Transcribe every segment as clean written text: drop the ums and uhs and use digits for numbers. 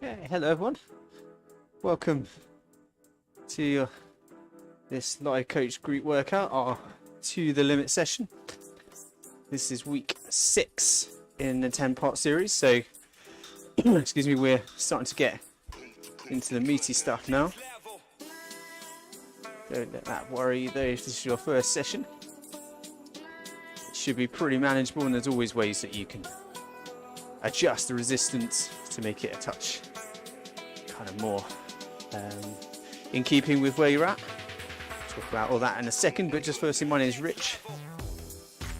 Okay, hello everyone. Welcome to this live coach group workout, our to the limit session. This is week 6 in the 10-part series, so excuse me, we're starting to get into the meaty stuff now. Don't let that worry you though if this is your first session. It should be pretty manageable, and there's always ways that you can adjust the resistance to make it a touch kind of more in keeping with where you're at. Talk about all that in a second, but just firstly, my name is Rich.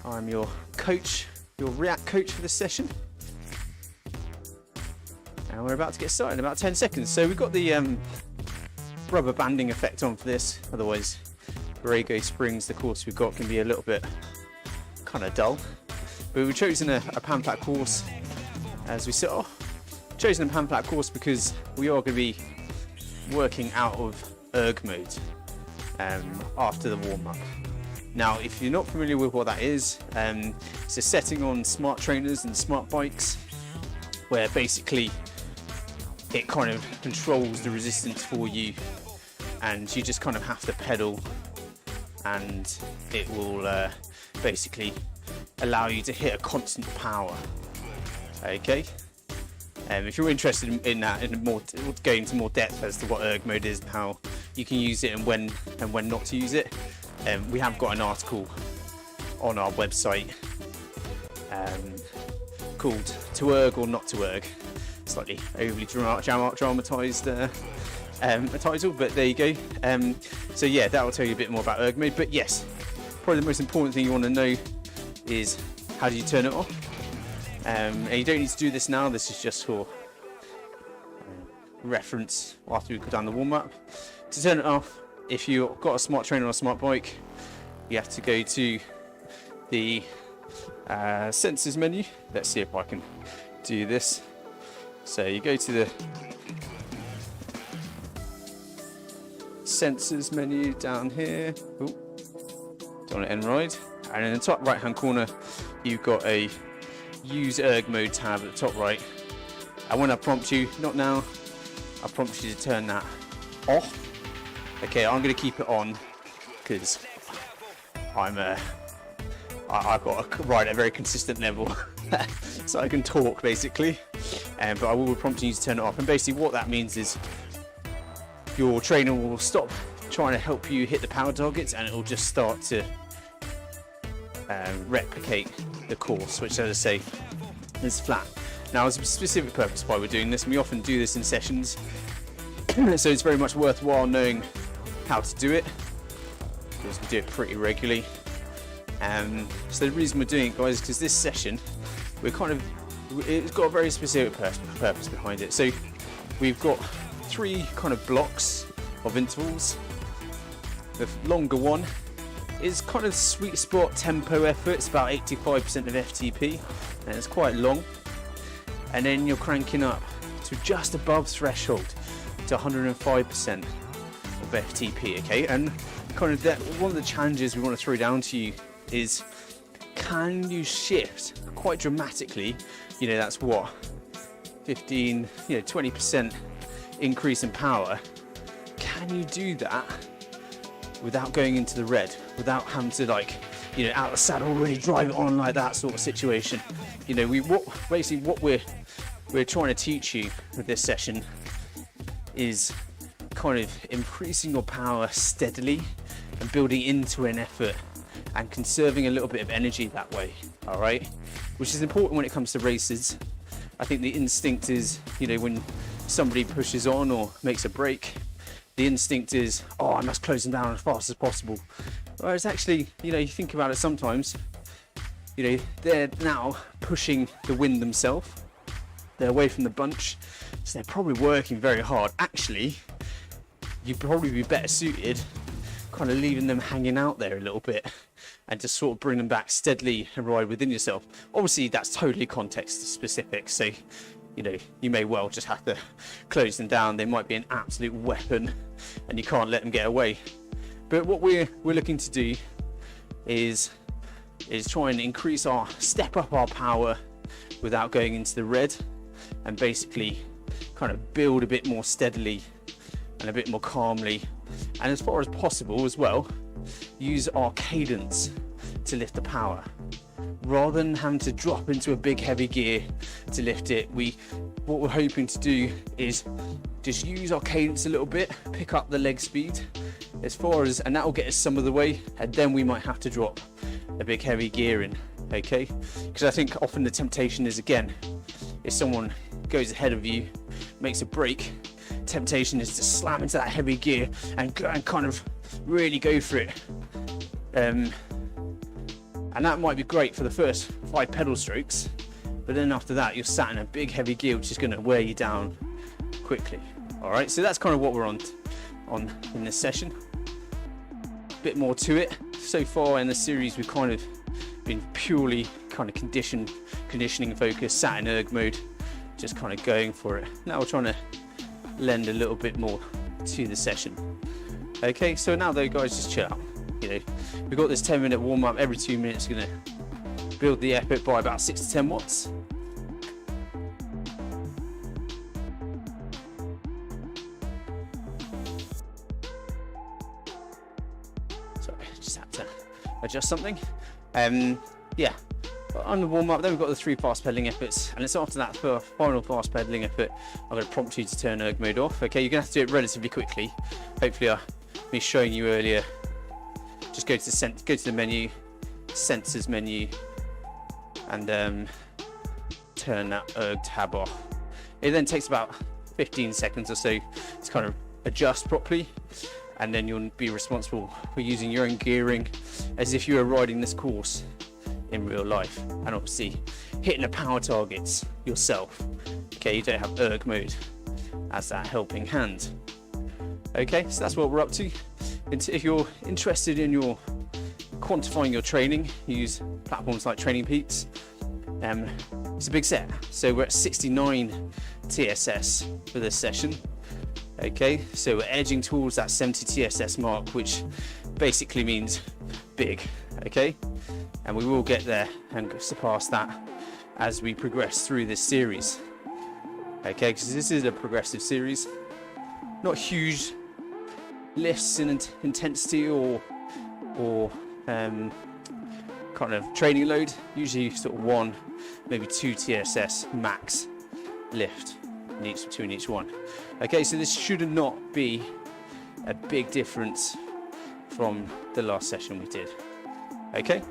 I'm your coach, your Riak coach for this session, and we're about to get started in about 10 seconds. So we've got the rubber banding effect on for this, otherwise Borrego Springs, the course we've got, can be a little bit kind of dull, but we've chosen a pan flat course as we set off. Chosen a pan flat course because we are going to be working out of erg mode after the warm-up. Now, if you're not familiar with what that is, it's a setting on smart trainers and smart bikes where basically it kind of controls the resistance for you, and you just kind of have to pedal, and it will basically allow you to hit a constant power. Okay. If you're interested in that, going into more depth as to what erg mode is and how you can use it and when not to use it, we have got an article on our website called "To Erg or Not to Erg." Slightly overly dramatized title, but there you go. So yeah, that will tell you a bit more about erg mode. But yes, probably the most important thing you want to know is how do you turn it off. And you don't need to do this now, this is just for reference after we've done the warm-up. To turn it off, if you've got a smart trainer or a smart bike, you have to go to the sensors menu. Let's see if I can do this. So you go to the sensors menu down here. Ooh, don't want to end ride. And in the top right hand corner, you've got a use erg mode tab at the top right, and when I prompt you, not now, I prompt you to turn that off. Okay, I'm going to keep it on because I've got to ride at a very consistent level so I can talk basically, but I will be prompting you to turn it off. And basically what that means is your trainer will stop trying to help you hit the power targets, and it will just start to replicate the course, which, as I say, is flat. Now, there's a specific purpose why we're doing this, and we often do this in sessions, so it's very much worthwhile knowing how to do it, because we do it pretty regularly. So the reason we're doing it, guys, is because this session, it's got a very specific purpose behind it. So we've got 3 kind of blocks of intervals. The longer one is kind of sweet spot tempo effort. It's about 85% of FTP, and it's quite long. And then you're cranking up to just above threshold to 105% of FTP. Okay, and kind of that, one of the challenges we want to throw down to you is, can you shift quite dramatically? You know, that's what 15, 20% increase in power. Can you do that without going into the red, without having to, like, out of the saddle, really drive it on like that sort of situation? What we're trying to teach you with this session is kind of increasing your power steadily and building into an effort and conserving a little bit of energy that way. All right, which is important when it comes to races. I think the instinct is, when somebody pushes on or makes a break, the instinct is, oh, I must close them down as fast as possible. Whereas actually, you think about it sometimes, they're now pushing the wind themselves. They're away from the bunch, so they're probably working very hard. Actually, you'd probably be better suited kind of leaving them hanging out there a little bit and just sort of bring them back steadily and ride within yourself. Obviously, that's totally context specific, so you may well just have to close them down. They might be an absolute weapon and you can't let them get away. But what we're looking to do is try and step up our power without going into the red, and basically kind of build a bit more steadily and a bit more calmly, and as far as possible as well, use our cadence to lift the power. Rather than having to drop into a big heavy gear to lift it, what we're hoping to do is just use our cadence a little bit, pick up the leg speed as far as, and that will get us some of the way, and then we might have to drop a big heavy gear in, okay? Because I think often the temptation is, again, if someone goes ahead of you, makes a break, temptation is to slam into that heavy gear and kind of really go for it. And that might be great for the first 5 pedal strokes, but then after that you're sat in a big heavy gear which is going to wear you down quickly. All right, so that's kind of what we're on in this session. A bit more to it. So far in the series we've kind of been purely kind of conditioning focused, sat in erg mode, just kind of going for it. Now we're trying to lend a little bit more to the session. Okay, so now though guys, just chill out. You know, we've got this 10-minute warm-up. Every 2 minutes going to build the effort by about 6 to 10 watts. Sorry, just had to adjust something. Yeah, on the warm-up then we've got the 3 fast pedaling efforts, and it's after that final fast pedaling effort I'm going to prompt you to turn erg mode off. Okay, you're going to have to do it relatively quickly. Hopefully me showing you earlier, just go to the menu, sensors menu, and turn that erg tab off. It then takes about 15 seconds or so to kind of adjust properly, and then you'll be responsible for using your own gearing as if you were riding this course in real life, and obviously hitting the power targets yourself. Okay, you don't have erg mode as that helping hand. Okay, so that's what we're up to. If you're interested in quantifying your training, use platforms like Training Peaks. It's a big set, so we're at 69 TSS for this session. Okay, so we're edging towards that 70 TSS mark, which basically means big. Okay, and we will get there and surpass that as we progress through this series. Okay, because this is a progressive series, not huge lifts in intensity or kind of training load, usually sort of 1, maybe 2 TSS max lift between each one. Okay, so this should not be a big difference from the last session we did. Okay,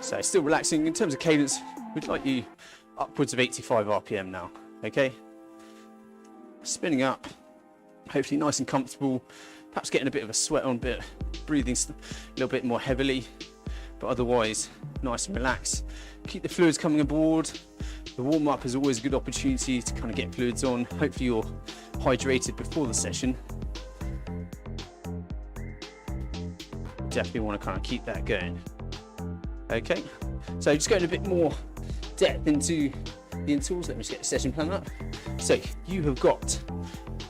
so still relaxing. In terms of cadence, we'd like you upwards of 85 RPM now. Okay, spinning up, hopefully nice and comfortable, perhaps getting a bit of a sweat on, bit breathing a little bit more heavily, but otherwise nice and relaxed. Keep the fluids coming aboard. The warm-up is always a good opportunity to kind of get fluids on. Hopefully you're hydrated before the session. Definitely want to kind of keep that going. Okay, so just going a bit more depth into the intervals. Let me just get the session plan up. So you have got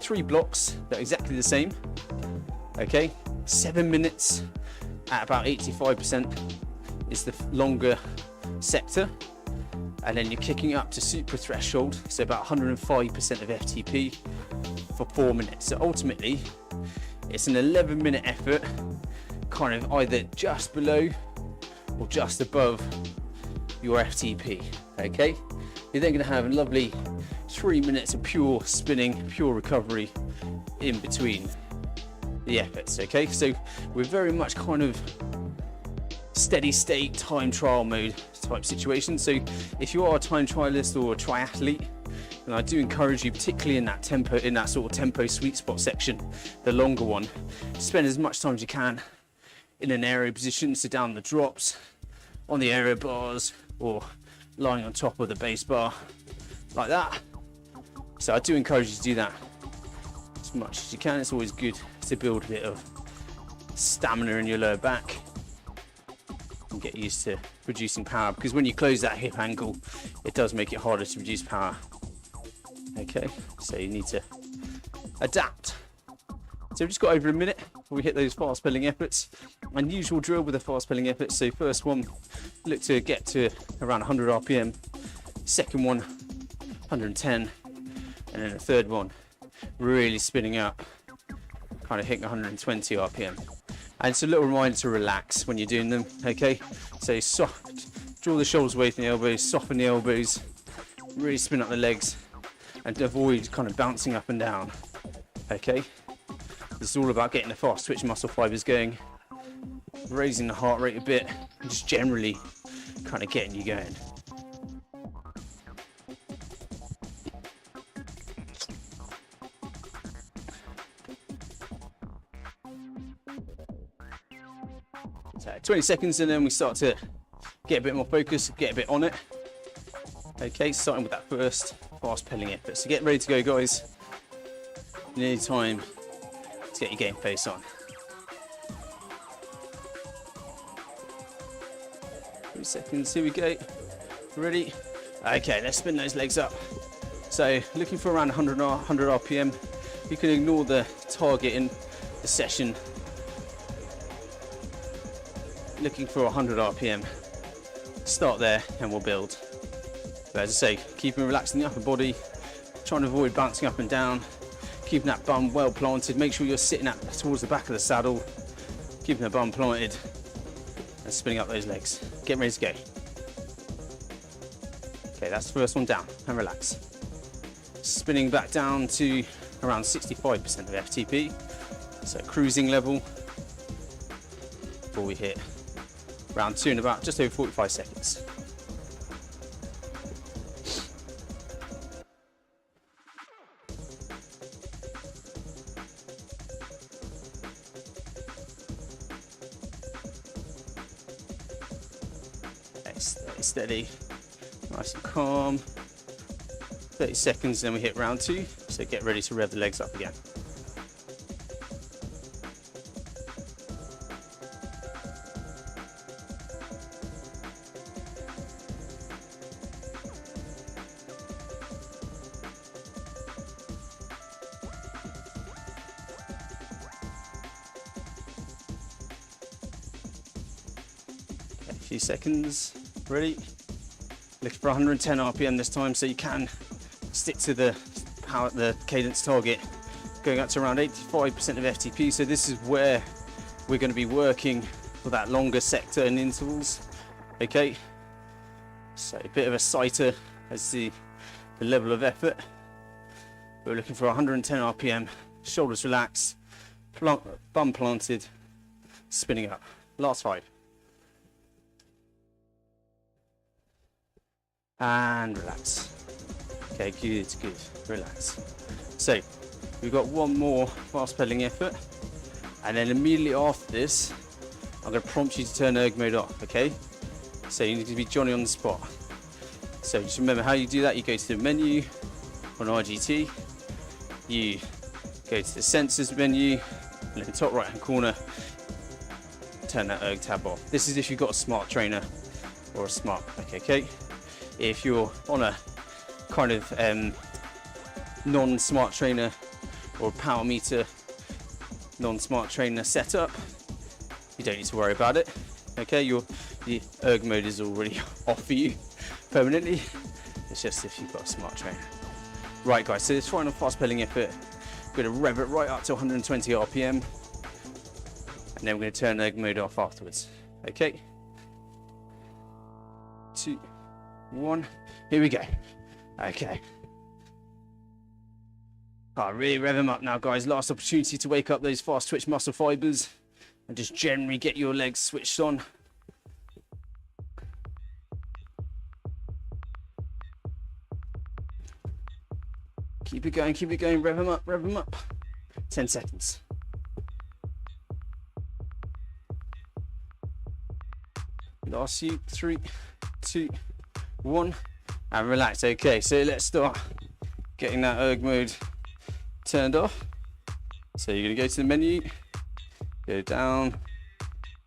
3 blocks that are exactly the same. Okay, 7 minutes at about 85% is the longer sector, and then you're kicking up to super threshold, so about 105% of FTP for 4 minutes. So ultimately it's an 11-minute effort, kind of either just below or just above your FTP. Okay, you're then going to have a lovely 3 minutes of pure spinning, pure recovery in between the efforts. Okay, so we're very much kind of steady state time trial mode type situation. So if you are a time trialist or a triathlete, and I do encourage you, particularly in that tempo, in that sort of tempo sweet spot section, the longer one, to spend as much time as you can in an aero position, so down the drops, on the aero bars, or lying on top of the base bar like that. So I do encourage you to do that as much as you can. It's always good to build a bit of stamina in your lower back and get used to producing power, because when you close that hip angle, it does make it harder to produce power. Okay, so you need to adapt. So we've just got over a minute before we hit those fast pedaling efforts. Unusual drill with the fast pedaling efforts. So first one, look to get to around 100 RPM. Second one, 110. And then the third one, really spinning up, kind of hitting 120 RPM. And it's a little reminder to relax when you're doing them, okay? So soft, draw the shoulders away from the elbows, soften the elbows, really spin up the legs, and avoid kind of bouncing up and down, okay? This is all about getting the fast twitch muscle fibers going, raising the heart rate a bit, and just generally kind of getting you going. So 20 seconds and then we start to get a bit more focus, get a bit on it. Okay, starting with that first fast pedaling effort. So get ready to go, guys. Nearly time to get your game face on. 3 seconds, here we go. Ready? Okay, let's spin those legs up. So looking for around 100 RPM. You can ignore the target in the session. Looking for 100 RPM. Start there and we'll build. But as I say, keeping relaxed in the upper body, trying to avoid bouncing up and down, keeping that bum well planted. Make sure you're sitting up towards the back of the saddle, keeping the bum planted and spinning up those legs. Get ready to go. Okay, that's the first one down and relax. Spinning back down to around 65% of FTP. So cruising level before we hit round 2 in about just over 45 seconds. Okay, stay steady, nice and calm. 30 seconds, then we hit round 2. So get ready to rev the legs up again. Few seconds, ready. Looking for 110 RPM this time, so you can stick to the power, the cadence target, going up to around 85% of FTP. So this is where we're going to be working for that longer sector and intervals. Okay, so a bit of a sighter as the level of effort. We're looking for 110 RPM, shoulders relaxed, bum planted, spinning up. Last 5. And relax. Okay, good, good. Relax. So we've got one more fast pedaling effort, and then immediately after this, I'm going to prompt you to turn erg mode off. Okay. So you need to be Johnny on the spot. So just remember how you do that. You go to the menu on RGT. You go to the sensors menu, and in the top right hand corner, turn that erg tab off. This is if you've got a smart trainer or a smart. Okay. If you're on a kind of non-smart trainer or power meter non-smart trainer setup, you don't need to worry about it. Okay, the erg mode is already off for you permanently. It's just if you've got a smart trainer. Right guys, so this final fast pedaling effort, we're going to rev it right up to 120 RPM, and then we're going to turn erg mode off afterwards. Okay, 2, 1, here we go. Okay. Really rev them up now, guys. Last opportunity to wake up those fast twitch muscle fibers and just generally get your legs switched on. Keep it going, rev them up. 10 seconds. Last few, 3, 2, 1, and relax. Okay, so let's start getting that erg mode turned off. So you're going to go to the menu, go down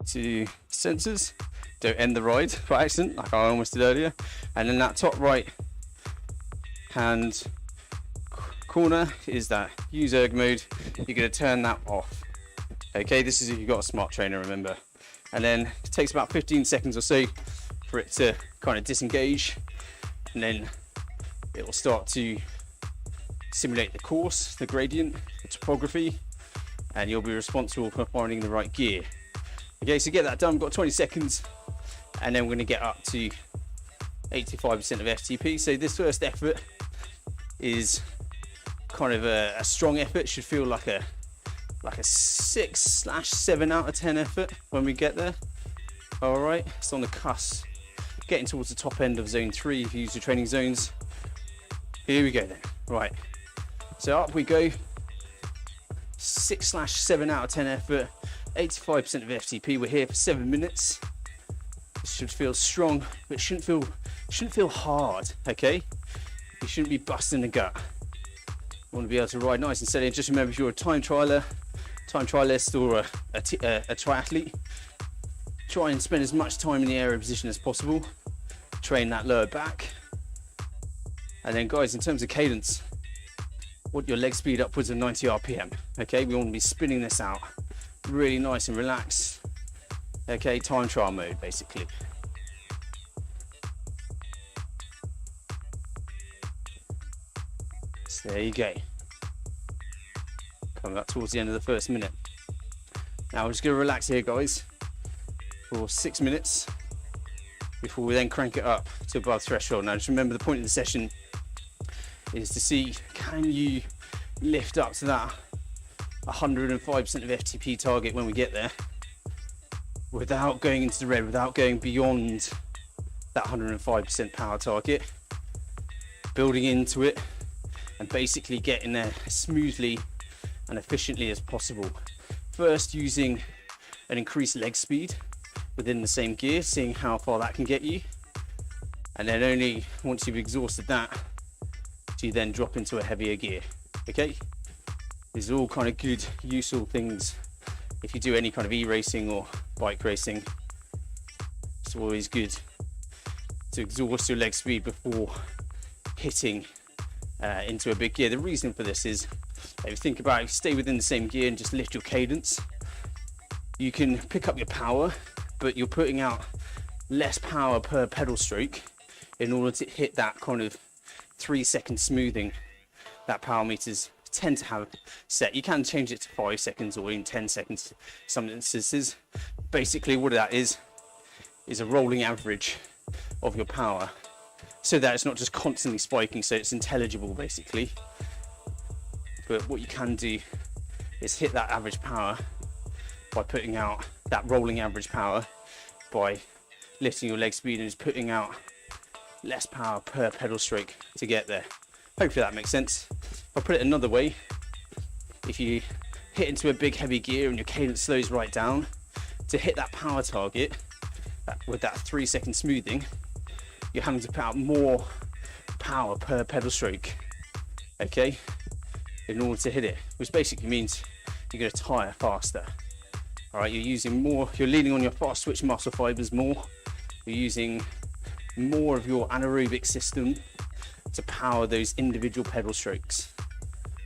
to sensors, don't end the ride by accident like I almost did earlier, and then that top right hand corner is that use erg mode. You're going to turn that off. Okay, this is if you've got a smart trainer, remember. And then it takes about 15 seconds or so for it to kind of disengage, and then it will start to simulate the course, the gradient, the topography, and you'll be responsible for finding the right gear. Okay, so get that done. We've got 20 seconds, and then we're going to get up to 85% of FTP. So this first effort is kind of a strong effort. Should feel like a 6/7 out of 10 effort when we get there. All right, it's on the cusp, getting towards the top end of zone 3 if you use your training zones. Here we go then. Right, so up we go. 6/7 out of 10 effort, 85% of FTP. We're here for 7 minutes. This should feel strong, but it shouldn't feel hard. Okay, you shouldn't be busting the gut. You want to be able to ride nice and steady. And just remember, if you're a time trialist or a triathlete, try and spend as much time in the aero position as possible. Train that lower back. And then guys, in terms of cadence, want your leg speed upwards of 90 RPM. Okay, we want to be spinning this out really nice and relaxed. Okay, time trial mode basically. So there you go. Coming up towards the end of the first minute. Now we're just going to relax here, guys, for 6 minutes before we then crank it up to above threshold. Now just remember, the point of the session is to see, can you lift up to that 105% of FTP target when we get there without going into the red, without going beyond that 105% power target, building into it and basically getting there as smoothly and efficiently as possible. First, using an increased leg speed within the same gear, seeing how far that can get you, and then only once you've exhausted that do you then drop into a heavier gear. Okay, these are all kind of good, useful things if you do any kind of e-racing or bike racing. It's always good to exhaust your leg speed before hitting into a big gear. The reason for this is, if you think about it, if you stay within the same gear and just lift your cadence, you can pick up your power, but you're putting out less power per pedal stroke in order to hit that kind of 3-second smoothing that power meters tend to have set. You can change it to 5 seconds or even 10 seconds in some instances. Basically what that is a rolling average of your power, so that it's not just constantly spiking, so it's intelligible basically. But what you can do is hit that average power by putting out that rolling average power by lifting your leg speed and just putting out less power per pedal stroke to get there. Hopefully that makes sense. If I put it another way, if you hit into a big heavy gear and your cadence slows right down, to hit that power target with that 3-second smoothing, you're having to put out more power per pedal stroke, okay, in order to hit it, which basically means you're going to tire faster. All right, you're using more, you're leaning on your fast twitch muscle fibers more, you're using more of your anaerobic system to power those individual pedal strokes.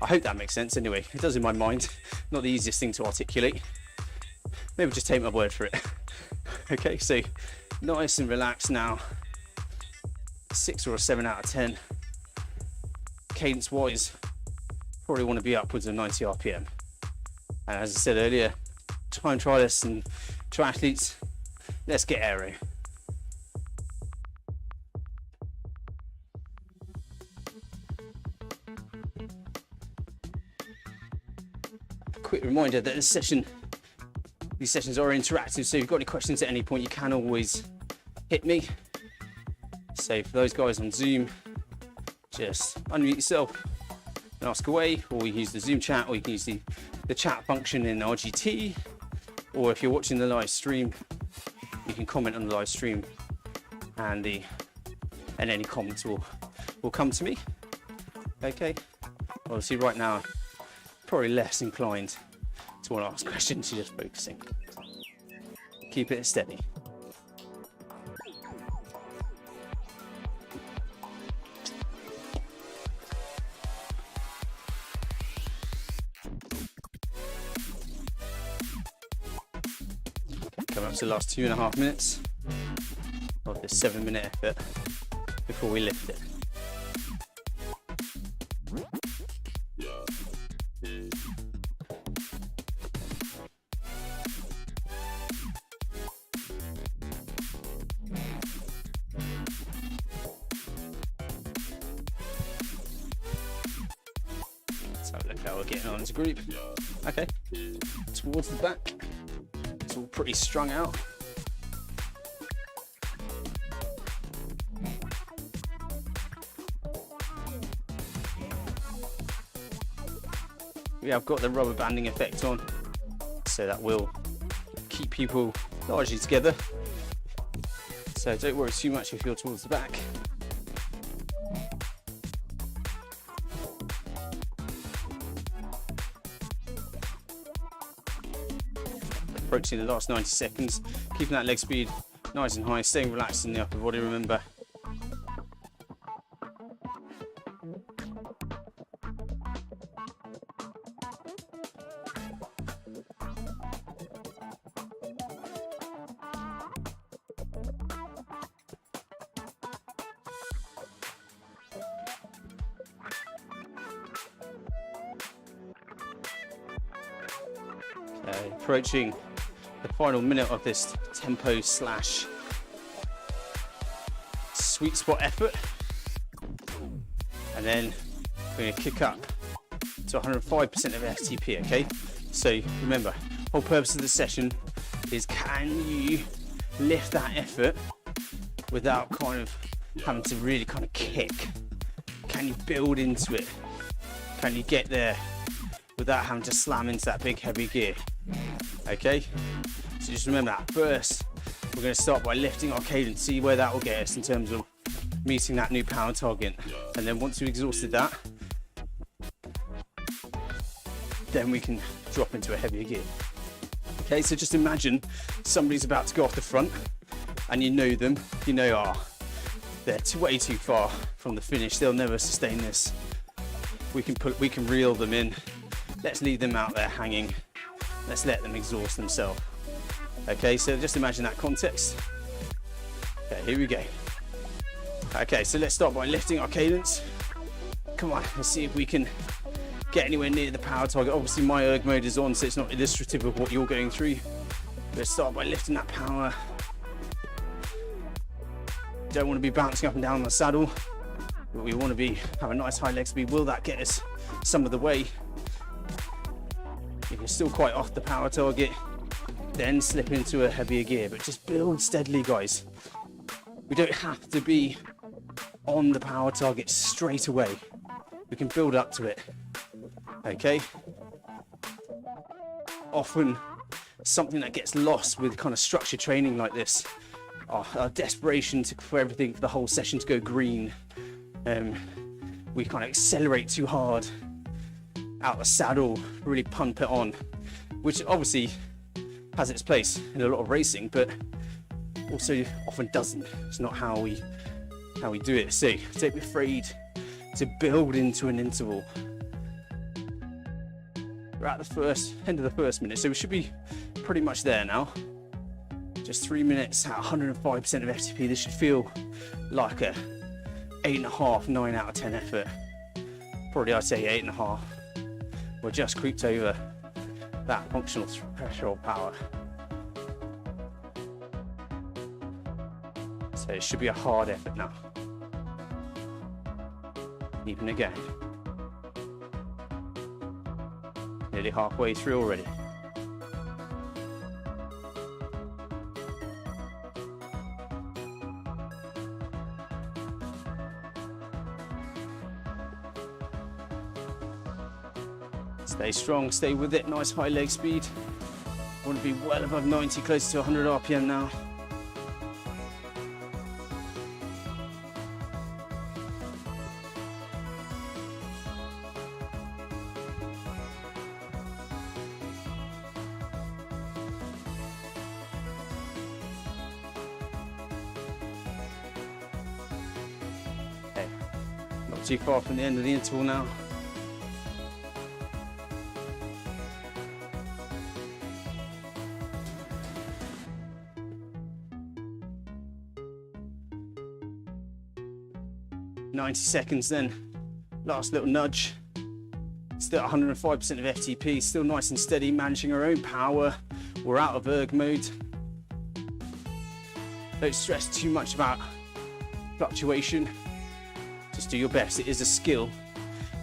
I hope that makes sense. Anyway, it does in my mind. Not the easiest thing to articulate. Maybe just take my word for it. Okay, so nice and relaxed now. 6 or a 7 out of 10. Cadence wise, probably want to be upwards of 90 RPM. And as I said earlier, time trialists and triathletes, let's get aero. Quick reminder that these sessions are interactive, so if you've got any questions at any point, you can always hit me. So for those guys on Zoom, just unmute yourself and ask away, or you can use the Zoom chat, or you can use the chat function in RGT, or if you're watching the live stream, you can comment on the live stream, and any comments will come to me. Okay, obviously right now probably less inclined to want to ask questions, you're just focusing. Keep it steady. Coming up to the last 2.5 minutes of this 7-minute effort before we lift it. So look how we're getting on as a group. Okay, towards the back. It's all pretty strung out. We have got the rubber banding effect on, so that will keep people largely together. So don't worry too much if you're towards the back. Approaching the last 90 seconds, keeping that leg speed nice and high, staying relaxed in the upper body, remember. Okay, approaching the final minute of this tempo slash sweet spot effort, and then we're going to kick up to 105% of FTP. Okay, so remember, whole purpose of the session is, can you lift that effort without kind of having to really kind of kick? Can you build into it? Can you get there without having to slam into that big heavy gear? Okay, so just remember that. First, we're going to start by lifting our cadence, see where that will get us in terms of meeting that new power target. And then once we've exhausted that, then we can drop into a heavier gear. Okay, so just imagine somebody's about to go off the front and you know them, you know, they're way too far from the finish, they'll never sustain this. We can reel them in. Let's leave them out there hanging. Let's let them exhaust themselves. Okay, so just imagine that context. Okay, here we go. Okay, so let's start by lifting our cadence. Come on, let's see if we can get anywhere near the power target. Obviously my erg mode is on, so it's not illustrative of what you're going through. Let's start by lifting that power. Don't want to be bouncing up and down on the saddle, but we want to have a nice high leg speed. Will that get us some of the way? If you're still quite off the power target, then slip into a heavier gear, but just build steadily, guys. We don't have to be on the power target straight away. We can build up to it. Okay? Often something that gets lost with kind of structured training like this, our desperation for everything, for the whole session to go green. We kind of accelerate too hard out the saddle, really pump it on, which obviously has its place in a lot of racing, but also often doesn't. It's not how we do it. So don't be afraid to build into an interval. We're at the end of the first minute, so we should be pretty much there now. Just 3 minutes at 105% of FTP. This should feel like a 8.5, 9 out of 10 effort. Probably I'd say 8.5. We're just creeped over that functional threshold power. So it should be a hard effort now. Even again. Nearly halfway through already. Stay strong, stay with it, nice high leg speed. Want to be well above 90, close to 100 RPM now. Okay, not too far from the end of the interval now. .90 seconds then, last little nudge. Still 105% of FTP, still nice and steady, managing our own power. We're out of erg mode. Don't stress too much about fluctuation. Just do your best. It is a skill.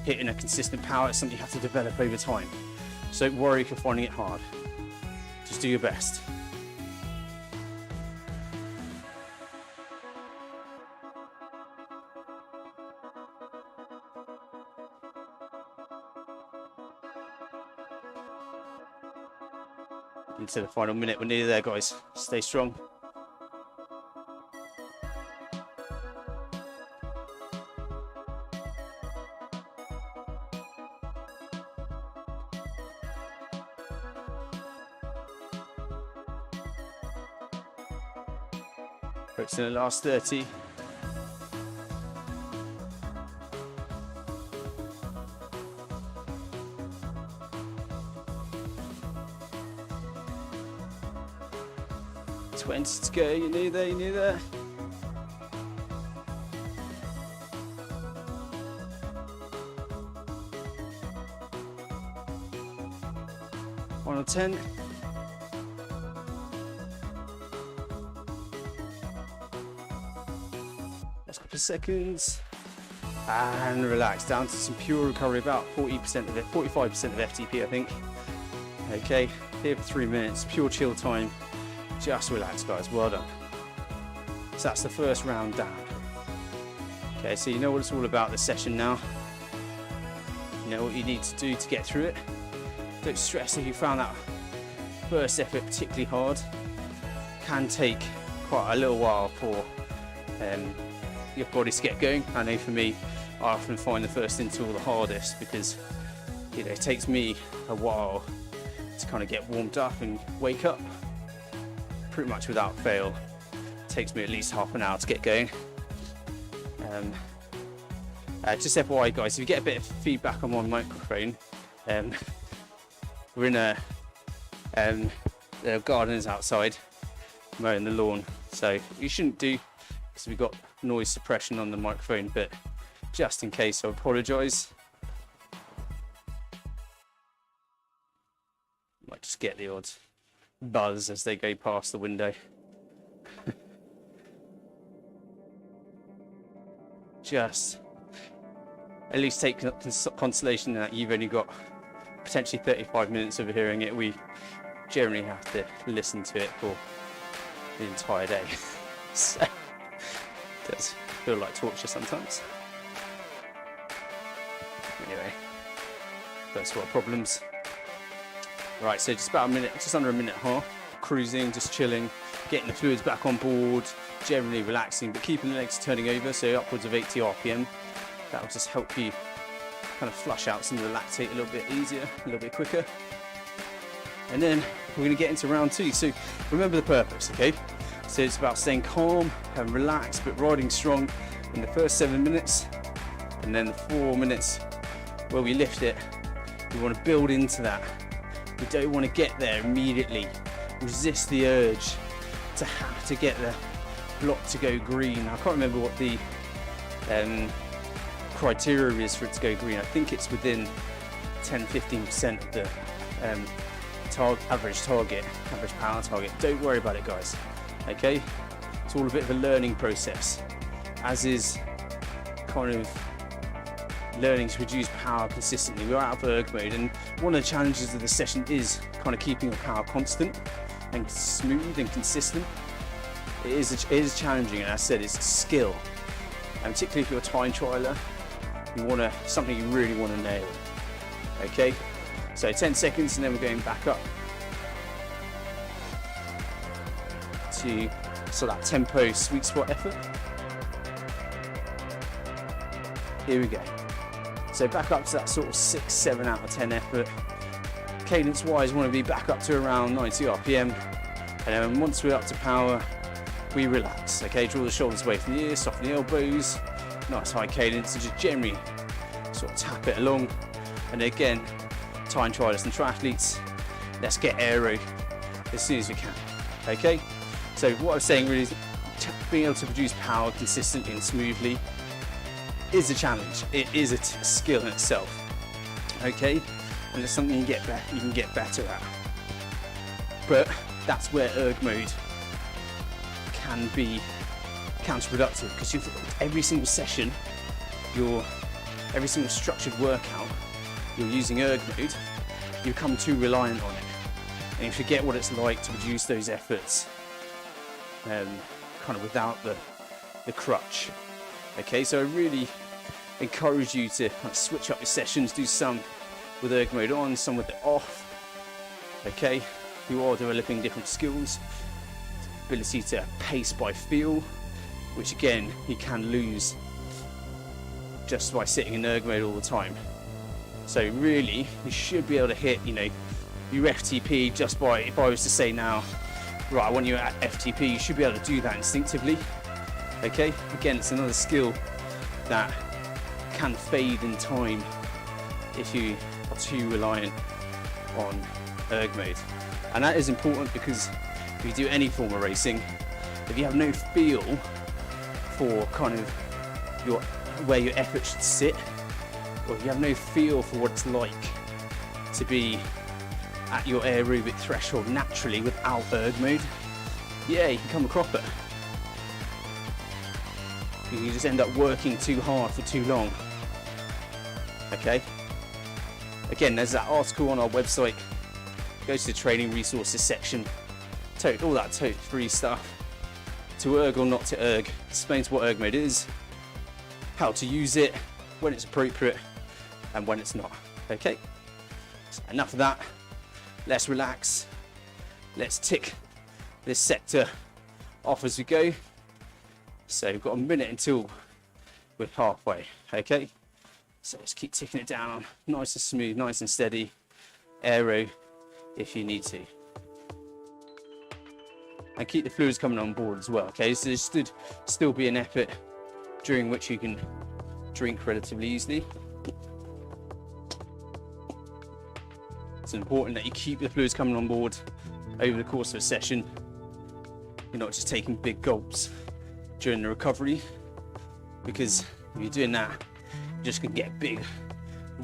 hitting a consistent power. It's something you have to develop over time. So don't worry if you're finding it hard. Just do your best. Into the final minute, we're nearly there, guys. Stay strong. It's in the last 30. To go, you're near there, you're near there. Final 10. Last couple of seconds. And relax, down to some pure recovery, about 40% of it, 45% of FTP, I think. Okay, here for 3 minutes, pure chill time. Just relax, guys, well done. So that's the first round down. Okay, so you know what it's all about this session now. You know what you need to do to get through it. Don't stress if you found that first effort particularly hard. Can take quite a little while for your body to get going. I know for me, I often find the first interval the hardest because it takes me a while to kind of get warmed up and wake up. Pretty much without fail, it takes me at least half an hour to get going. Just FYI, guys, if you get a bit of feedback on my microphone, we're in the gardeners outside mowing the lawn, so you shouldn't do because we've got noise suppression on the microphone, but just in case, I apologise. Might just get the odd buzz as they go past the window. Just at least take consolation that you've only got potentially 35 minutes of hearing it. We generally have to listen to it for the entire day. So it does feel like torture sometimes. Anyway, first world problems. Right, so just about a minute, just under a minute and a half, cruising, just chilling, getting the fluids back on board, generally relaxing, but keeping the legs turning over, so upwards of 80 RPM. That will just help you kind of flush out some of the lactate a little bit easier, a little bit quicker. And then we're going to get into round 2. So remember the purpose, okay? So it's about staying calm and relaxed, but riding strong in the first 7 minutes, and then the 4 minutes where we lift it, we want to build into that. We don't want to get there immediately. Resist the urge to have to get the block to go green. I can't remember what the criteria is for it to go green. I think it's within 10-15% of the average power target. Don't worry about it, guys. Okay, it's all a bit of a learning process, as is kind of learning to produce power consistently. We're out of erg mode, and one of the challenges of the session is kind of keeping your power constant and smooth and consistent. It is challenging, and as I said, it's a skill, and particularly if you're a time trialer, you want something you really want to nail. Okay, so 10 seconds, and then we're going back up to sort of that tempo sweet spot effort. Here we go. So back up to that sort of 6-7 out of 10 effort. Cadence wise, want to be back up to around 90 RPM, and then once we're up to power, we relax. Okay, draw the shoulders away from the ears, soften the elbows, nice high cadence, and just generally sort of tap it along. And again, time trialists and triathletes, let's get aero as soon as we can. Okay, so what I'm saying really is being able to produce power consistently and smoothly is a challenge. It is a skill in itself. Okay, and it's something you can get better at. But that's where erg mode can be counterproductive, because every single session you're every single structured workout you're using erg mode, you become too reliant on it. And you forget what it's like to produce those efforts kind of without the crutch. Okay, so I really encourage you to kind of switch up your sessions, do some with erg mode on, some with it off. Okay, you are developing different skills, ability to pace by feel, which again you can lose just by sitting in erg mode all the time. So really, you should be able to hit, you know, your FTP just by, if I was to say now, right, I want you at FTP, you should be able to do that instinctively. Okay, again, it's another skill that can fade in time if you are too reliant on erg mode. And that is important because if you do any form of racing, if you have no feel for kind of where your effort should sit, or if you have no feel for what it's like to be at your aerobic threshold naturally without erg mode, yeah, you can come a cropper. You can just end up working too hard for too long. Okay? Again, there's that article on our website. Go to the training resources section. All that free stuff. To erg or not to erg. Explains what erg mode is, how to use it, when it's appropriate, and when it's not. Okay? So enough of that. Let's relax. Let's tick this sector off as we go. So we've got a minute until we're halfway. Okay? So just keep ticking it down, nice and smooth, nice and steady. Aero if you need to. And keep the fluids coming on board as well, okay? So there should still be an effort during which you can drink relatively easily. It's important that you keep the fluids coming on board over the course of a session. You're not just taking big gulps during the recovery, because if you're doing that, you're just going to get a big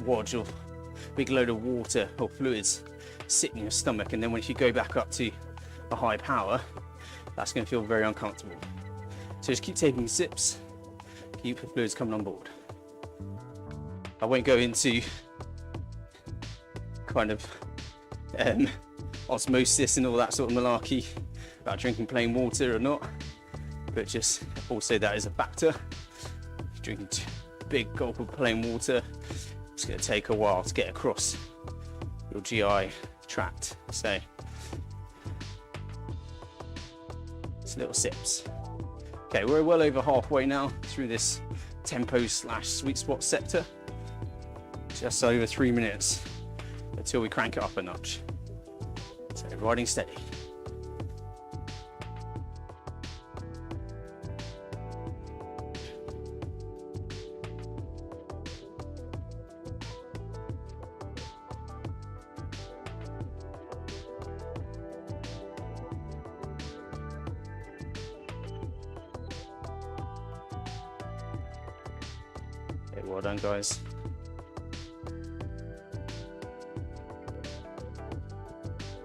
wodge or big load of water or fluids sitting in your stomach, and then when you go back up to a high power, that's going to feel very uncomfortable. So just keep taking sips, keep the fluids coming on board. I won't go into kind of osmosis and all that sort of malarkey about drinking plain water or not, but just also that is a factor. If you're drinking a big gulp of plain water, it's going to take a while to get across your GI tract. So it's little sips. Okay, we're well over halfway now through this tempo/sweet spot sector. Just over 3 minutes until we crank it up a notch. So riding steady. Okay, well done, guys.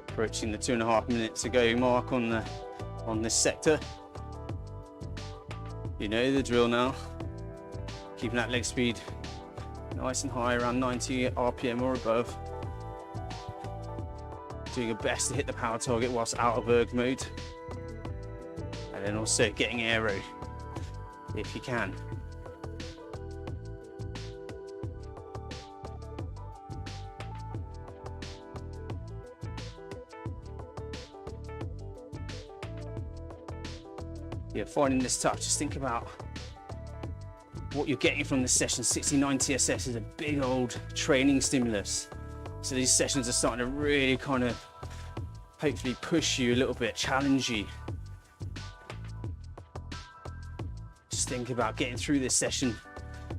Approaching the 2.5 minutes to go mark on this sector. You know the drill now. Keeping that leg speed nice and high, around 90 RPM or above. Doing your best to hit the power target whilst out of erg mode. And then also getting aero if you can. You're finding this tough, just think about what you're getting from this session. 69 TSS is a big old training stimulus. So these sessions are starting to really kind of hopefully push you a little bit, challenge you. Just think about getting through this session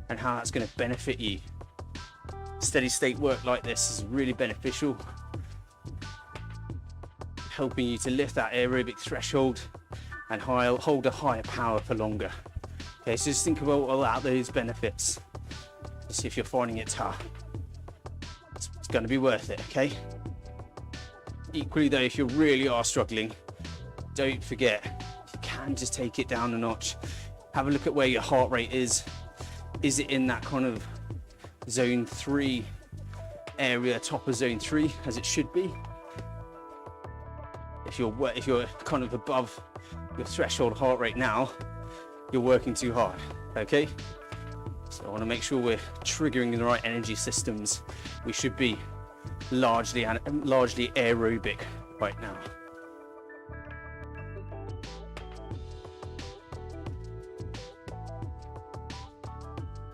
and how that's going to benefit you. Steady state work like this is really beneficial, helping you to lift that aerobic threshold and hold a higher power for longer. Okay, so just think about all those benefits. See if you're finding it tough. It's going to be worth it, okay? Equally though, if you really are struggling, don't forget, you can just take it down a notch. Have a look at where your heart rate is. Is it in that kind of zone 3 area, top of zone 3, as it should be. If you're kind of above your threshold heart rate now, you're working too hard, okay? So I want to make sure we're triggering the right energy systems. We should be largely aerobic right now.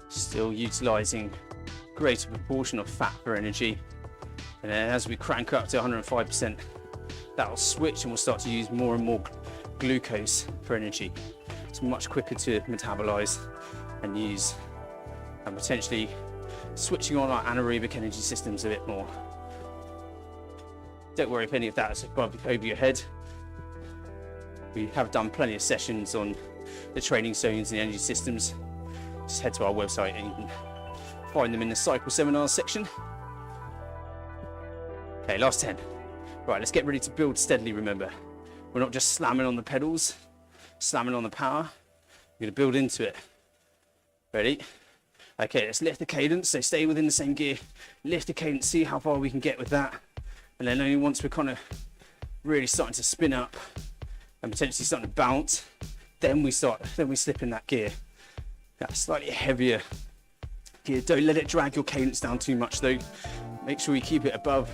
Still utilizing greater proportion of fat for energy, and then as we crank up to 105%, that will switch and we'll start to use more and more glucose for energy. It's much quicker to metabolize and use, and potentially switching on our anaerobic energy systems a bit more. Don't worry if any of that is above over your head. We have done plenty of sessions on the training zones and the energy systems. Just head to our website and you can find them in the cycle seminars section. Okay, last 10. Right, let's get ready to build steadily, remember. We're not just slamming on the pedals, slamming on the power. We're going to build into it. Ready? Okay, let's lift the cadence, so stay within the same gear. Lift the cadence, see how far we can get with that. And then only once we're kind of really starting to spin up and potentially starting to bounce, then we slip in that gear. That slightly heavier gear. Don't let it drag your cadence down too much though. Make sure you keep it above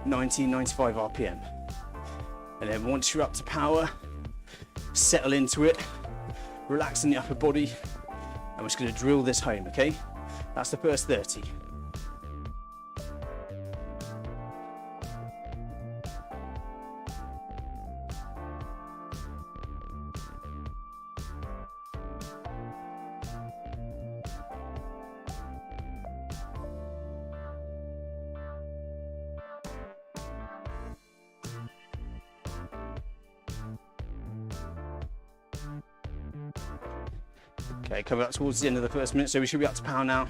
95 RPM. And then once you're up to power, settle into it, relax in the upper body, and we're just going to drill this home, okay? That's the first 30. Okay, coming up towards the end of the first minute, so we should be up to power now.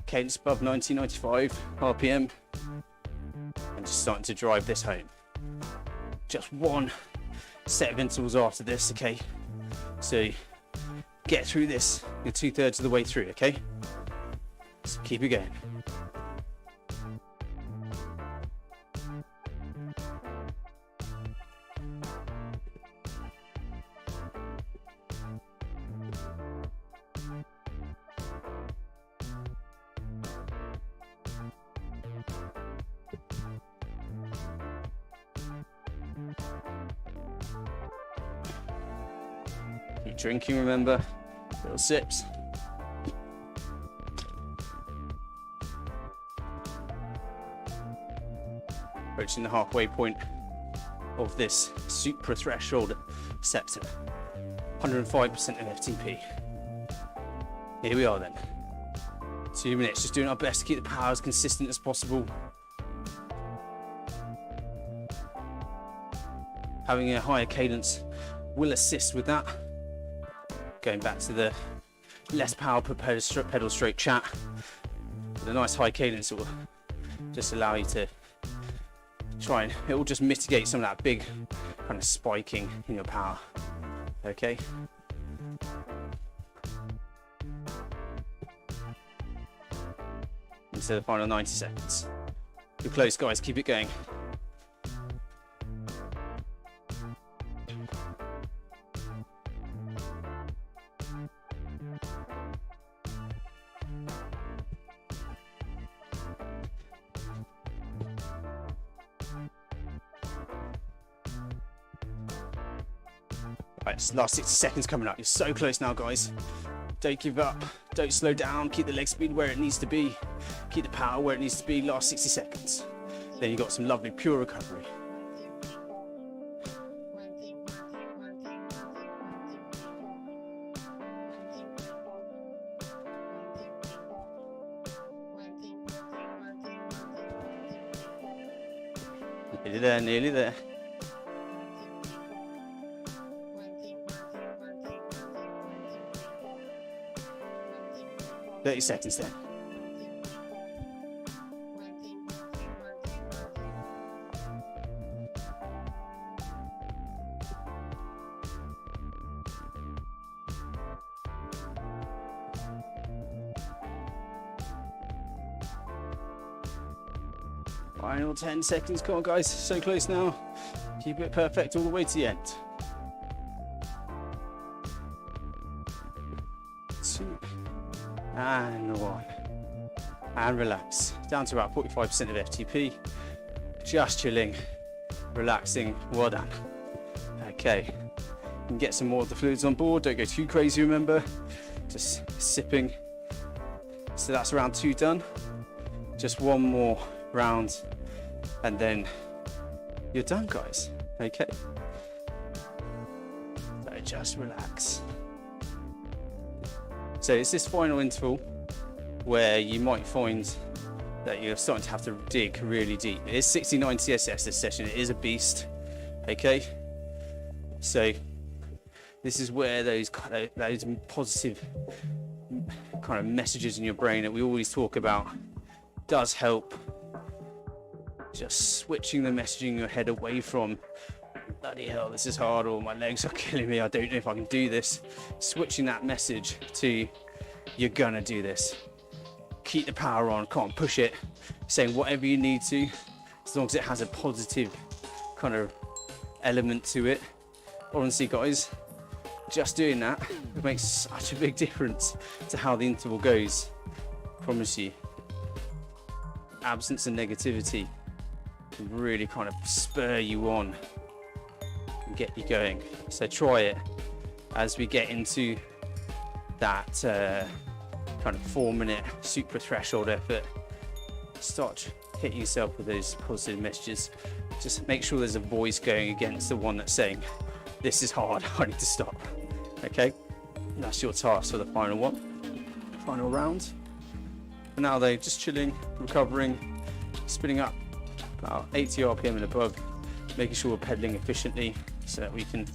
Cadence above 95 RPM, and just starting to drive this home. Just one set of intervals after this, okay? So get through this, you're 2/3 of the way through, okay? So keep it going. Keep drinking, remember, little sips. Approaching the halfway point of this suprathreshold sector, 105% of FTP. Here we are then. 2 minutes, just doing our best to keep the power as consistent as possible. Having a higher cadence will assist with that. Going back to the less power per pedal stroke chat, with a nice high cadence, it will just allow you to try and, it will just mitigate some of that big kind of spiking in your power. Okay. Into the final 90 seconds. You're close, guys, keep it going. Right, last 60 seconds coming up. You're so close now, guys. Don't give up. Don't slow down. Keep the leg speed where it needs to be. Keep the power where it needs to be. Last 60 seconds. Then you've got some lovely pure recovery. Nearly there, nearly there. 30 seconds then. Final 10 seconds. Come on, guys. So close now. Keep it perfect all the way to the end. 2 and 1. And relax. Down to about 45% of FTP. Just chilling, relaxing. Well done. Okay. You can get some more of the fluids on board. Don't go too crazy, remember. Just sipping. So that's round 2 done. Just one more round and then you're done, guys. Okay. So just relax. So it's this final interval where you might find that you're starting to have to dig really deep. It is 69 TSS this session. It is a beast. Okay. So this is where those positive kind of messages in your brain that we always talk about does help. Just switching the messaging in your head away from bloody hell, this is hard, or my legs are killing me, I don't know if I can do this. Switching that message to you're gonna do this. Keep the power on, can't push it. Saying whatever you need to, as long as it has a positive kind of element to it. Honestly, guys, just doing that, it makes such a big difference to how the interval goes. I promise you. Absence of negativity can really kind of spur you on and get you going. So try it as we get into that kind of 4-minute super threshold effort. Start hitting yourself with those positive messages. Just make sure there's a voice going against the one that's saying, this is hard, I need to stop. Okay, and that's your task for the final one, final round. For now though, just chilling, recovering, spinning up about 80 RPM and above, making sure we're pedaling efficiently so that we can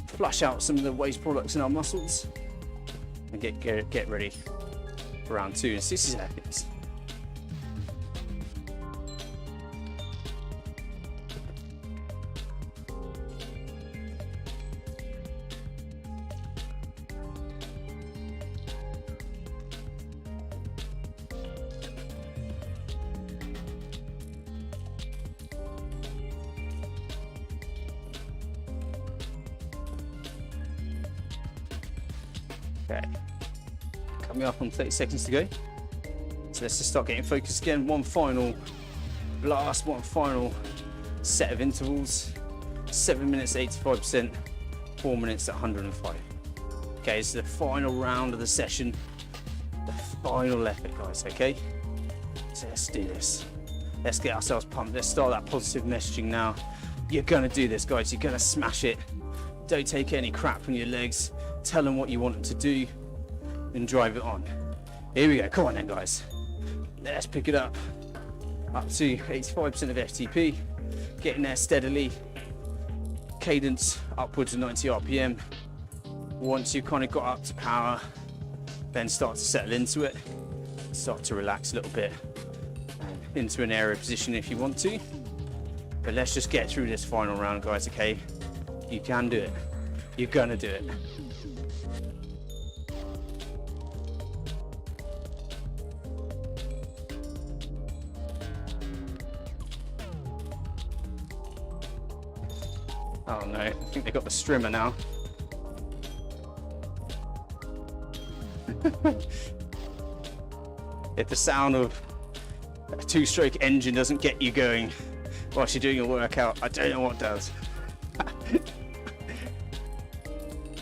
flush out some of the waste products in our muscles and get ready for round 2 in 60 seconds. Okay, coming up on 30 seconds to go. So let's just start getting focused again. One final blast, one final set of intervals. 7 minutes, 85%, 4 minutes at 105. Okay, it's the final round of the session. The final effort, guys, okay? So let's do this. Let's get ourselves pumped. Let's start that positive messaging now. You're gonna do this, guys. You're gonna smash it. Don't take any crap from your legs. Tell them what you want them to do and drive it on. Here we go. Come on then, guys. Let's pick it up to 85% of FTP. Getting there steadily. Cadence upwards of 90 RPM. Once you've kind of got up to power, then start to settle into it. Start to relax a little bit into an aero position if you want to. But let's just get through this final round, guys, okay? You can do it. You're gonna do it. Oh no, I think they got the strimmer now. If the sound of a 2-stroke engine doesn't get you going whilst you're doing a workout, I don't know what does.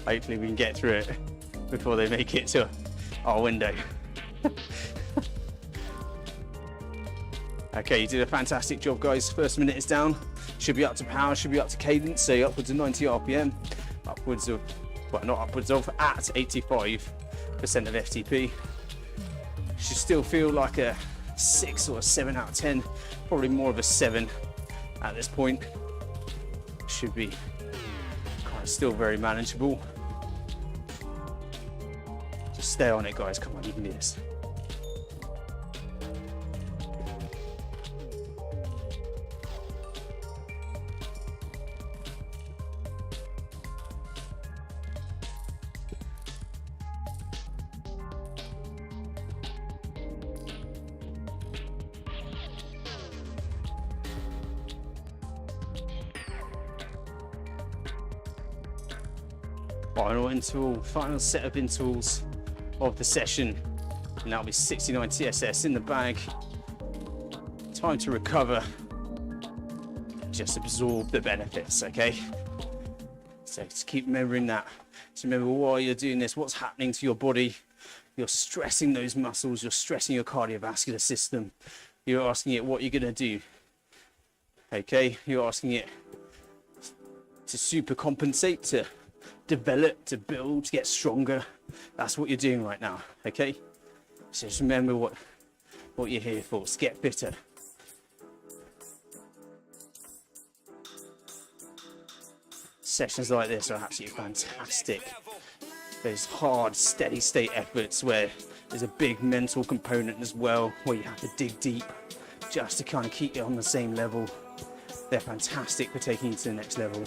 Hopefully we can get through it before they make it to our window. Okay, you did a fantastic job, guys. First minute is down. Should be up to power, should be up to cadence, so upwards of 90 RPM, upwards of, well, not upwards of, at 85% of FTP. Should still feel like a 6 or a 7 out of 10, probably more of a 7 at this point. Should be kind of still very manageable. Just stay on it, guys. Come on, you can do this. Final set of intervals of the session, and that'll be 69 TSS in the bag. Time to recover, just absorb the benefits, okay? So just keep remembering that. So remember, while you're doing this, what's happening to your body? You're stressing those muscles, you're stressing your cardiovascular system. You're asking it what you're gonna do, okay? You're asking it to super compensate, to develop, to build, to get stronger. That's what you're doing right now, okay? So just remember what you're here for. Let's get fitter. Sessions like this are absolutely fantastic. Those hard, steady state efforts where there's a big mental component as well, where you have to dig deep just to kind of keep you on the same level. They're fantastic for taking you to the next level.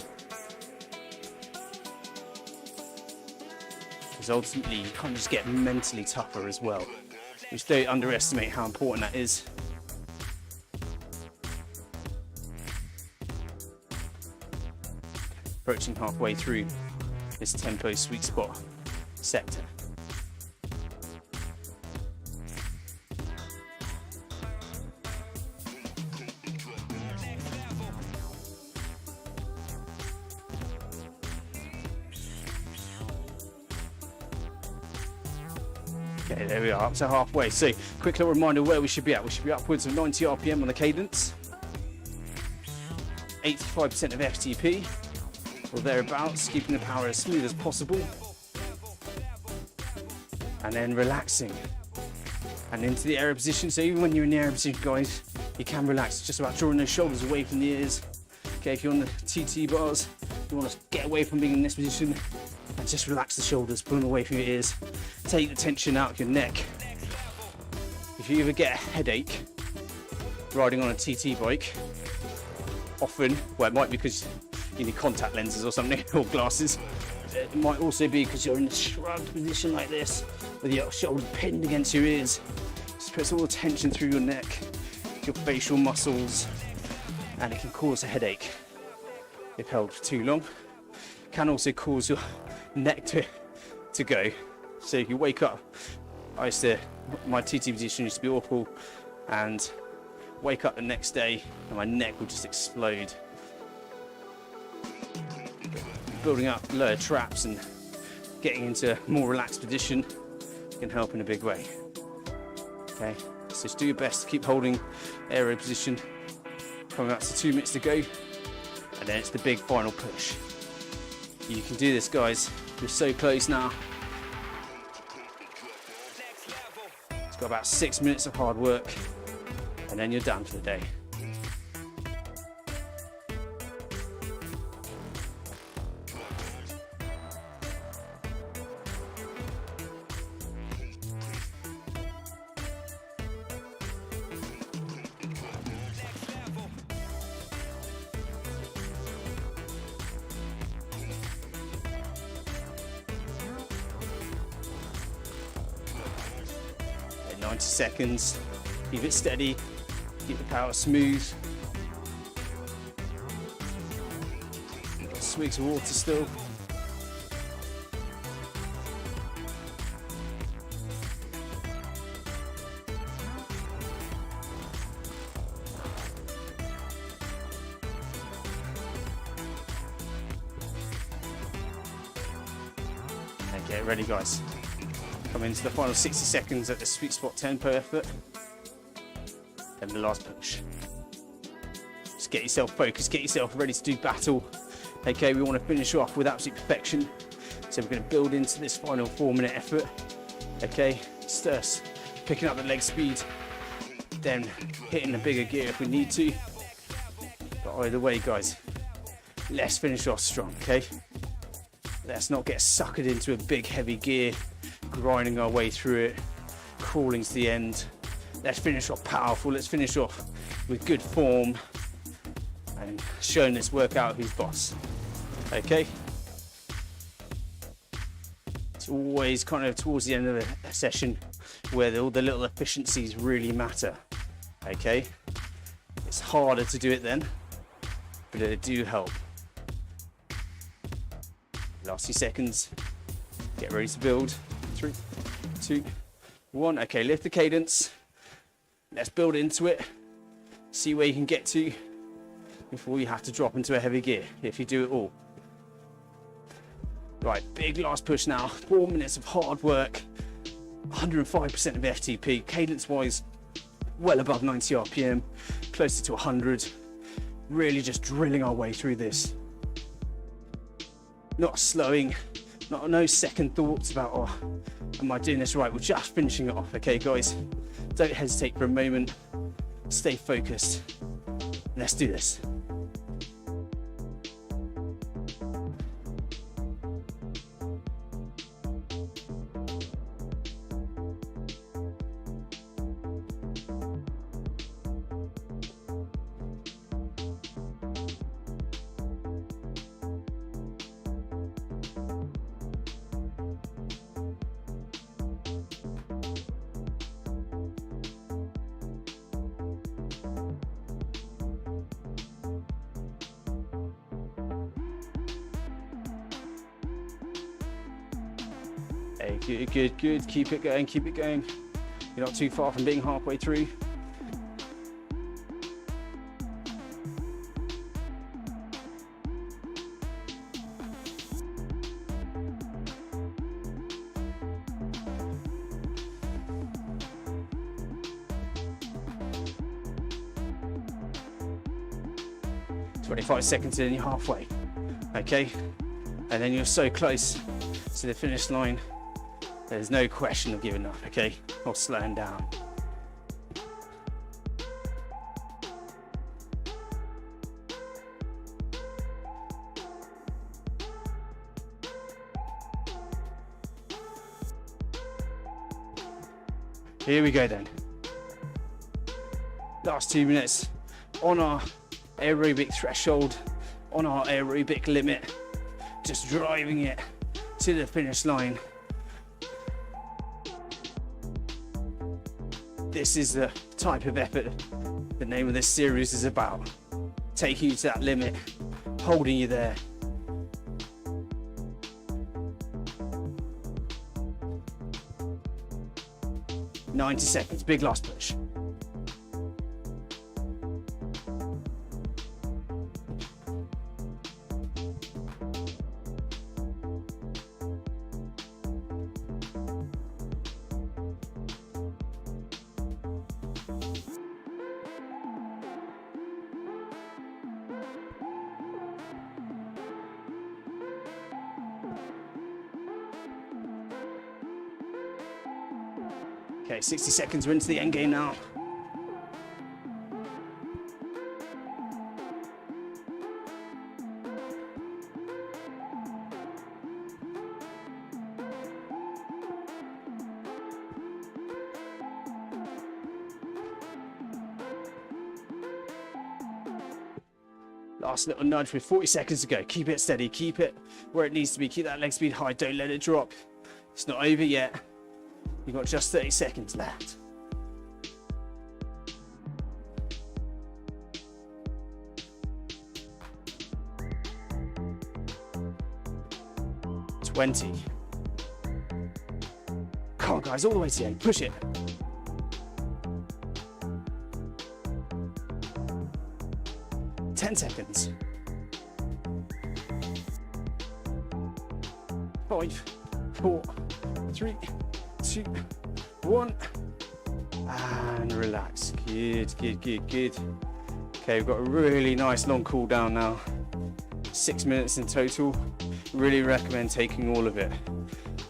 Because ultimately you kind of just get mentally tougher as well. Just don't underestimate how important that is. Approaching halfway through this tempo sweet spot sector. Okay, there we are, up to halfway. So, quick little reminder where we should be at. We should be upwards of 90 RPM on the cadence, 85% of FTP, or thereabouts, keeping the power as smooth as possible, and then relaxing and into the aero position. So even when you're in the aero position, guys, you can relax. It's just about drawing those shoulders away from the ears. Okay, if you're on the TT bars, you want to get away from being in this position and just relax the shoulders, pull them away from your ears, take the tension out of your neck. If you ever get a headache riding on a TT bike, often, well, it might be because you need contact lenses or something, or glasses. It might also be because you're in a shrugged position like this, with your shoulder pinned against your ears. Just puts all the tension through your neck, your facial muscles, and it can cause a headache if held for too long. It can also cause your neck to go. So if you wake up, my TT position used to be awful, and wake up the next day and my neck would just explode. Building up lower traps and getting into a more relaxed position can help in a big way. Okay, so just do your best to keep holding aero position. Coming up to 2 minutes to go, and then it's the big final push. You can do this, guys. You're so close now. It's got about 6 minutes of hard work, and then you're done for the day. Okay, 90 seconds. Keep it steady. Keep the power smooth. Got swigs of water still. And get ready, guys. Come into the final 60 seconds at the sweet spot tempo effort. Then the last push. Just get yourself focused, get yourself ready to do battle. Okay, we want to finish off with absolute perfection. So we're going to build into this final 4-minute effort. Okay, just picking up the leg speed, then hitting the bigger gear if we need to. But either way, guys, let's finish off strong, okay? Let's not get suckered into a big heavy gear, grinding our way through it, crawling to the end. Let's finish off powerful, let's finish off with good form and showing this workout who's boss. Okay? It's always kind of towards the end of a session where all the little efficiencies really matter. Okay? It's harder to do it then, but they do help. Last few seconds. Get ready to build. 3, 2, 1. Okay, lift the cadence. Let's build into it. See where you can get to before you have to drop into a heavy gear, if you do it all. Right, big last push now. 4 minutes of hard work. 105% of FTP. Cadence-wise, well above 90 RPM. Closer to 100. Really just drilling our way through this. Not slowing. No second thoughts about, oh, am I doing this right? We're just finishing it off, okay, guys? Don't hesitate for a moment. Stay focused. Let's do this. Hey, good. Keep it going. You're not too far from being halfway through. "25 seconds in, you're halfway." Okay, and then you're so close to the finish line. There's no question of giving up, okay, or slowing down. Here we go then. Last 2 minutes on our aerobic threshold, on our aerobic limit, just driving it to the finish line. This is the type of effort the name of this series is about. Taking you to that limit, holding you there. "90 seconds, big last push. Okay, 60 seconds, we're into the end game now. Last little nudge with 40 seconds to go. Keep it steady, keep it where it needs to be. Keep that leg speed high, don't let it drop. It's not over yet. You've got just 30 seconds left. "20. Come on, guys, all the way to the end. Push it. "10 seconds. 5, 4, 3, 2, 1. And relax. Good. Okay, we've got a really nice long cool down now. 6 minutes in total. Really recommend taking all of it.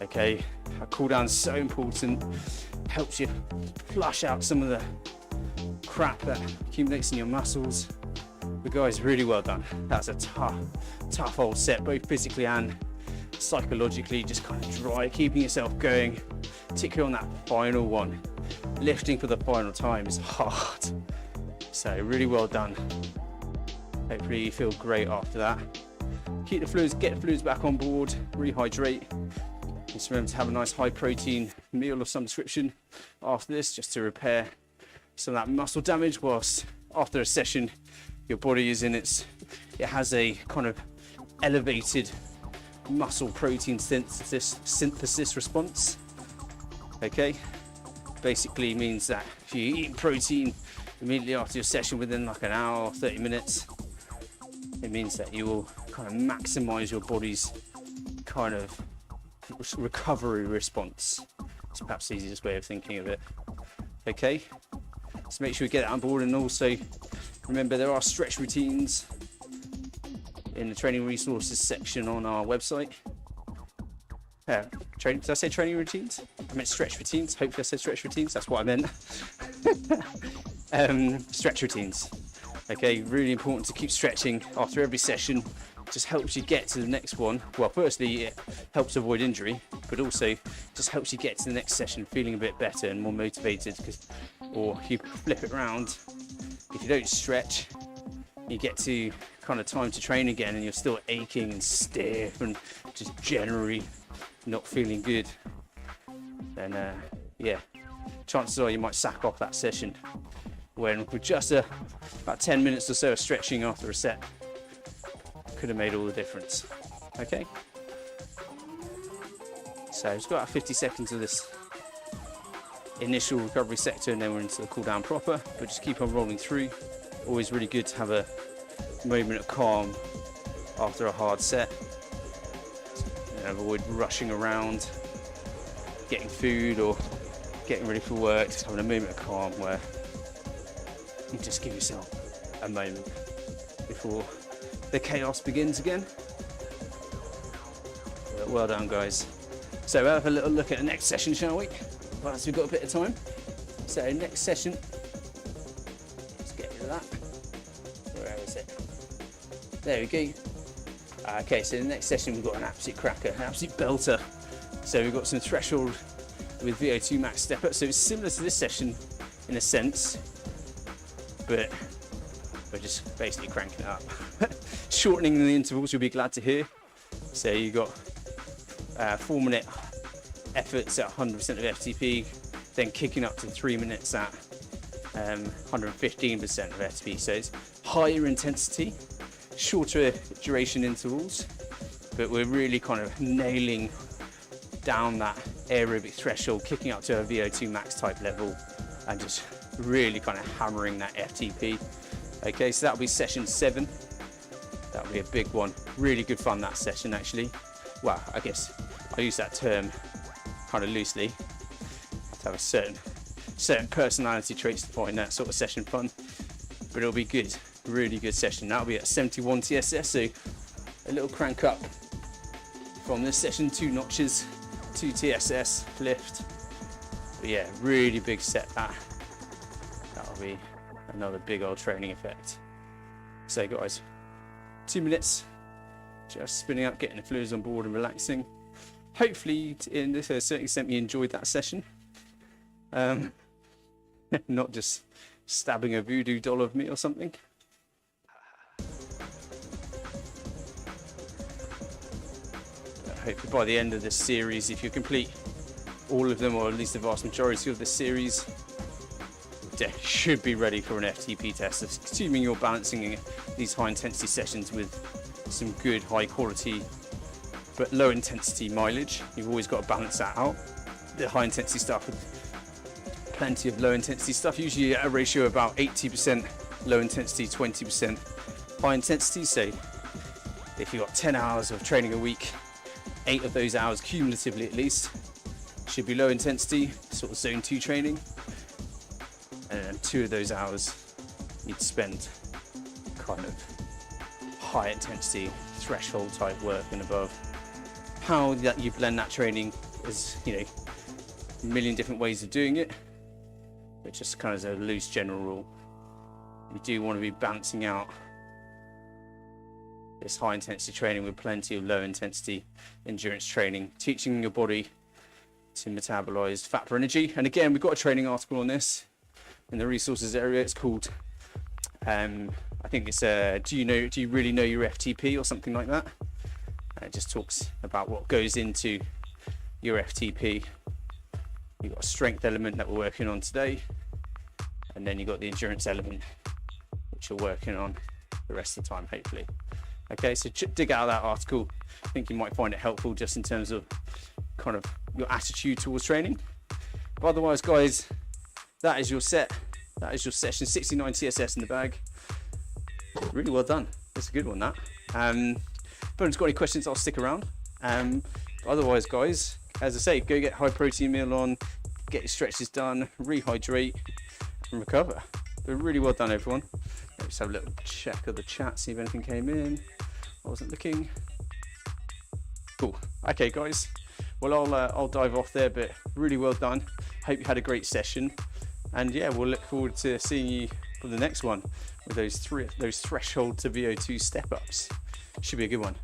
Okay, a cool down is so important. Helps you flush out some of the crap that accumulates in your muscles. But guys, really well done. That's a tough old set, both physically and psychologically. Just kind of dry, keeping yourself going, particularly on that final one. Lifting for the final time is hard. So really well done. Hopefully you feel great after that. Keep the fluids, get the fluids back on board, rehydrate. Just remember to have a nice high protein meal of some description after this, just to repair some of that muscle damage, whilst after a session your body is it has a kind of elevated muscle protein synthesis response. Okay, basically means that if you eat protein immediately after your session within like an hour or 30 minutes, it means that you will kind of maximize your body's kind of recovery response. It's perhaps the easiest way of thinking of it. Okay, so make sure you get that on board, and also remember there are stretch routines in the training resources section on our website. Did I say training routines? I meant stretch routines. Hopefully I said stretch routines. That's what I meant. Stretch routines. Okay, really important to keep stretching after every session. Just helps you get to the next one. Well, firstly, it helps avoid injury, but also just helps you get to the next session feeling a bit better and more motivated. Or if you flip it around, if you don't stretch, you get to kind of time to train again and you're still aching and stiff and just generally not feeling good, then yeah, chances are you might sack off that session, when with just about 10 minutes or so of stretching after a set could have made all the difference. Okay, so it's got about 50 seconds of this initial recovery sector and then we're into the cool down proper, but just keep on rolling through. Always really good to have a moment of calm after a hard set. Avoid rushing around, getting food or getting ready for work. Just having a moment of calm where you just give yourself a moment before the chaos begins again. Well done, guys. So we'll have a little look at the next session, shall we? Whilst we've got a bit of time. So next session, let's get rid of that. Where is it? There we go. Okay, so the next session we've got an absolute cracker, an absolute belter. So we've got some threshold with VO2 max step up. So it's similar to this session in a sense, but we're just basically cranking it up. Shortening the intervals, you'll be glad to hear. So you've got 4-minute efforts at 100% of FTP, then kicking up to 3 minutes at 115% of FTP. So it's higher intensity, shorter duration intervals, but we're really kind of nailing down that aerobic threshold, kicking up to a VO2 max type level and just really kind of hammering that FTP. Okay, so that'll be session 7. That'll be a big one. Really good fun, that session actually. Well, I guess I use that term kind of loosely. Have to have a certain personality traits to find that sort of session fun, but it'll be good. Really good session. That'll be at 71 TSS, so a little crank up from this session, 2 notches, 2 TSS lift. But yeah, really big set that. That'll be another big old training effect. So guys, 2 minutes, just spinning up, getting the fluids on board and relaxing. Hopefully, in this, to a certain extent, you enjoyed that session. Not just stabbing a voodoo doll of me or something. Hopefully by the end of this series, if you complete all of them, or at least the vast majority of this series, you should be ready for an FTP test, assuming you're balancing these high intensity sessions with some good high quality but low intensity mileage. You've always got to balance that out. The high intensity stuff with plenty of low intensity stuff, usually at a ratio of about 80% low intensity, 20% high intensity. So if you've got 10 hours of training a week, 8 of those hours cumulatively at least should be low intensity, sort of zone 2 training, and then 2 of those hours you'd spend kind of high intensity threshold type work and above. How that you blend that training is, you know, a million different ways of doing it, but just kind of as a loose general rule, you do want to be balancing out this high intensity training with plenty of low intensity endurance training, teaching your body to metabolize fat for energy. And again, we've got a training article on this in the resources area. It's called I think it's do you really know your FTP or something like that. It just talks about what goes into your FTP. You've got a strength element that we're working on today, and then you've got the endurance element which you're working on the rest of the time, hopefully. Okay, so dig out that article. I think you might find it helpful just in terms of kind of your attitude towards training. But otherwise, guys, that is your set. That is your session. 69 TSS in the bag. Really well done. That's a good one, that. If anyone's got any questions, I'll stick around. Otherwise, guys, as I say, go get high protein meal on, get your stretches done, rehydrate, and recover. But really well done, everyone. Let's have a little check of the chat, see if anything came in. I wasn't looking. Cool. Okay, guys. Well, I'll dive off there, but really well done. Hope you had a great session. And yeah, we'll look forward to seeing you for the next one with those threshold to VO2 step ups. Should be a good one.